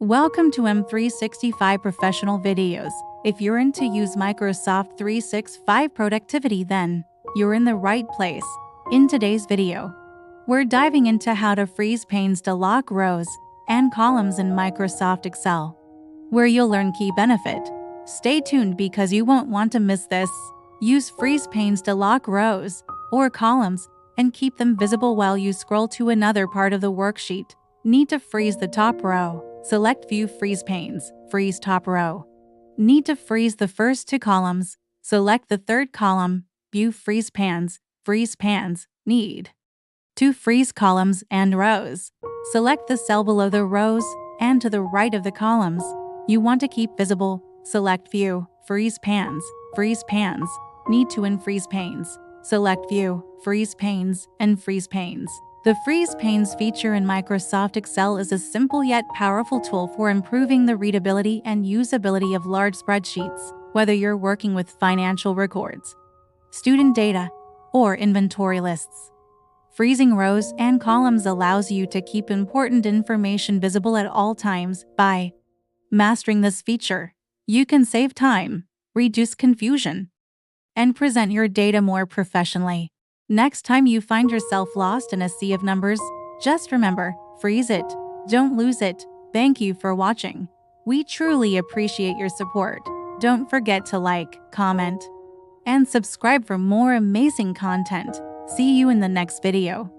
Welcome to M365 Professional Videos. If you're into use Microsoft 365 productivity, then you're in the right place. In today's video, we're diving into how to freeze panes to lock rows and columns in Microsoft Excel, where you'll learn key benefit. Stay tuned because you won't want to miss this. Use freeze panes to lock rows or columns and keep them visible while you scroll to another part of the worksheet. Need to freeze the top row. Select View Freeze Panes, freeze top row. Need to freeze the first two columns. Select the third column, View Freeze Pans, freeze pans. Need to freeze columns and rows. Select the cell below the rows and to the right of the columns you want to keep visible. Select View, freeze pans. Need to unfreeze panes. Select View, freeze panes, and freeze panes. The Freeze Panes feature in Microsoft Excel is a simple yet powerful tool for improving the readability and usability of large spreadsheets, whether you're working with financial records, student data, or inventory lists. Freezing rows and columns allows you to keep important information visible at all times. By mastering this feature, you can save time, reduce confusion, and present your data more professionally. Next time you find yourself lost in a sea of numbers, just remember, freeze it. Don't lose it. Thank you for watching. We truly appreciate your support. Don't forget to like, comment, and subscribe for more amazing content. See you in the next video.